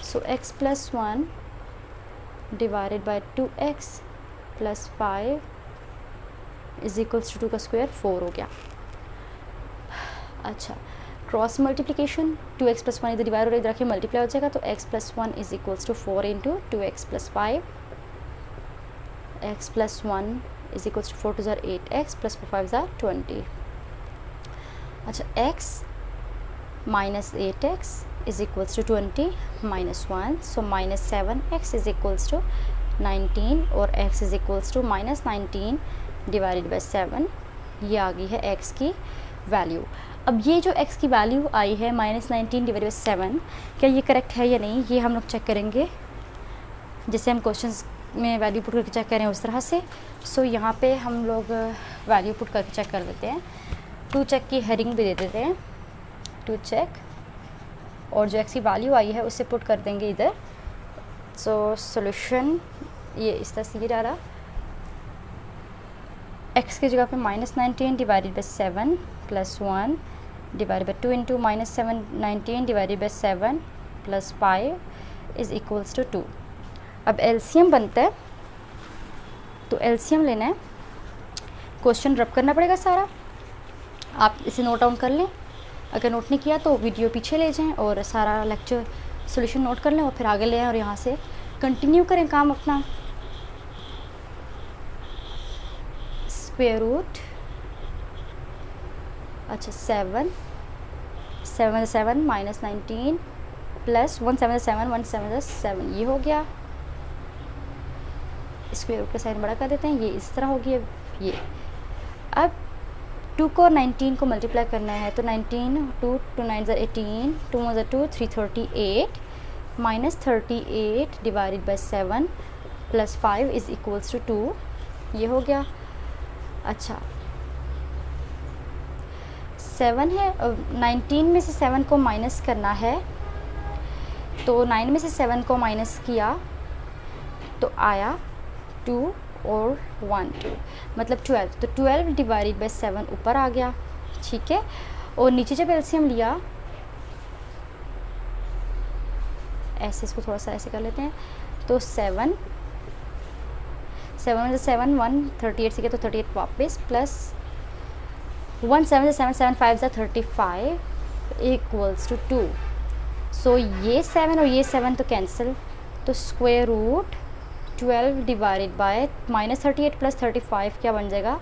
सो x + 1 / 2x + 5 = 2 का स्क्वायर 4 हो गया। अच्छा, क्रॉस मल्टीप्लिकेशन 2x + 1 इधर डिवाइड और इधर रखे मल्टीप्लाई हो जाएगा, तो x + 1 = 4 × 2x + 5, x + 1 = 4 × 2 = 8x + 4 × 5 = 20। अच्छा, x - 8x = 20 - 1, सो -7x = 19 और x = -19 / 7, ये आ गई है x की वैल्यू। अब ये जो x की वैल्यू आई है -19 / 7, क्या ये करेक्ट है या नहीं, ये हम लोग चेक करेंगे जैसे हम क्वेश्चंस में वैल्यू पुट करके चेक करें उस तरह से। सो यहाँ पे हम लोग वैल्यू पुट करके चेक कर लेते हैं। टू चेक की हेडिंग भी दे देते हैं, टू चेक, और जो x की वैल्यू आई है उसे पुट कर देंगे इधर। सो सॉल्यूशन ये इस तरह से डाला, x की जगह पे -19 / 7 + 1 / 2 × -19 / 7 + 5 = 2। अब एलसीएम बनता है, तो एलसीएम लेना है क्वेश्चन रब करना पड़ेगा सारा, आप इसे नोट डाउन कर लें। अगर नोट नहीं किया तो वीडियो पीछे ले जाएं और सारा लेक्चर सॉल्यूशन नोट कर लें और फिर आगे ले आएँ और यहाँ से कंटिन्यू करें काम अपना। स्क्वायर रूट, अच्छा 7 7 माइनस 19 प्लस 1 7 7 1 7 7, ये हो गया। स्क्वायर रूट का साइन बड़ा कर देते हैं, ये इस तरह होगी। ये अब 2 को 19 को मल्टीप्लाई करना है तो 19 2 9 18 2 2 338 minus 38 divided by 7 plus 5 is equals to 2, ये हो गया। अच्छा 7 है, 19 में से 7 को माइनस करना है तो 9 में से 7 को माइनस किया तो आया 2 और 1 2, मतलब 12। तो 12 डिवाइडेड बाई 7 ऊपर आ गया, ठीक है। और नीचे जब एलसीएम लिया, ऐसे इसको थोड़ा सा ऐसे कर लेते हैं, तो 7 में से 7 1 38 से किया तो 38 वापस प्लस 1 7 से 7 7 5 ज़ा 35 इक्वल्स टू 2। सो ये 7 और ये 7 तो कैंसिल, तो square root 12 divided by minus 38 plus 35 क्या बन जाएगा,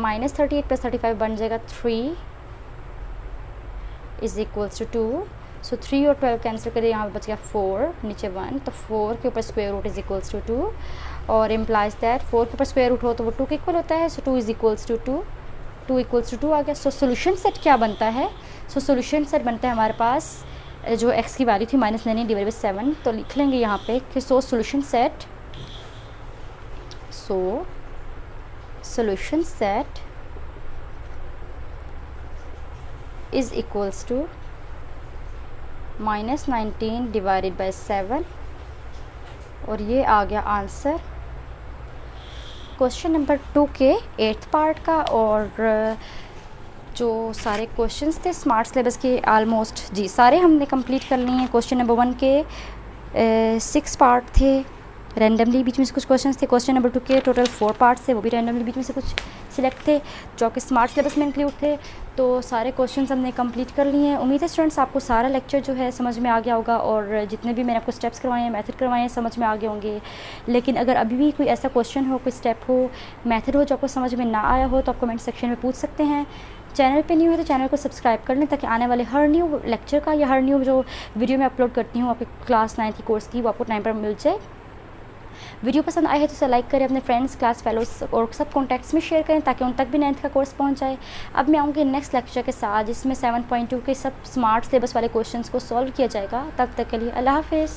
माइनस 38 प्लस 35 बन जाएगा 3 इज़ इक्वल्स टू 2। सो 3 और 12 कैंसिल करिए, यहाँ पे बच गया 4, नीचे 1, तो 4 के ऊपर square root is equals to 2 और इम्प्लाइज दैट 4 के ऊपर स्क्वायर रूट हो तो वो 2 के इक्वल होता है। So 2 is equals to 2, 2 equals to 2 आ गया। सो सोल्यूशन सेट क्या बनता है, सो सोल्यूशन सेट बनता है हमारे पास जो x की वैल्यू थी माइनस 9 डिवाइड बाई 7, तो लिख लेंगे यहाँ पे कि solution set is equals to minus 19 divided by 7 और ये आ गया आंसर क्वेश्चन नंबर 2 के 8th पार्ट का। और जो सारे क्वेश्चंस थे स्मार्ट सिलेबस के आलमोस्ट जी सारे हमने कंप्लीट कर लिए हैं। क्वेश्चन नंबर 1 के 6 पार्ट थे, रैंडमली बीच में से कुछ क्वेश्चंस थे। क्वेश्चन नंबर 2 के टोटल 4 पार्ट्स थे, वो भी रैंडमली बीच में से कुछ सिलेक्ट थे जो कि स्मार्ट सिलेबस में इंक्लूड थे। तो सारे क्वेश्चंस हमने कंप्लीट कर लिए हैं। उम्मीद है स्टूडेंट्स आपको सारा लेक्चर जो है समझ में आ गया होगा और जितने भी मैंने आपको स्टेप्स करवाए हैं, मेथड करवाए हैं, समझ में आ गए होंगे। लेकिन अगर अभी भी कोई ऐसा क्वेश्चन हो, कोई स्टेप हो, मेथड हो जो आपको समझ में ना आया हो तो आप कमेंट सेक्शन में पूछ सकते हैं। चैनल पे न्यू है तो चैनल को सब्सक्राइब कर लें ताकि आने वाले हर न्यू लेक्चर का या हर न्यू जो वीडियो मैं अपलोड करती हूँ आपके क्लास 9 की कोर्स की, वो आपको टाइम पर मिल जाए। वीडियो पसंद आए है तो उसे लाइक करें, अपने फ्रेंड्स, क्लास फेलोज और सब कॉन्टैक्ट्स में शेयर करें ताकि उन तक भी 9th का कोर्स पहुंच जाए। अब मैं आऊँगी नेक्स्ट लेक्चर के साथ जिसमें 7.2 के सब स्मार्ट सिलेबस वाले क्वेश्चंस को सॉल्व किया जाएगा। तब तक के लिए अल्लाह हाफिज़।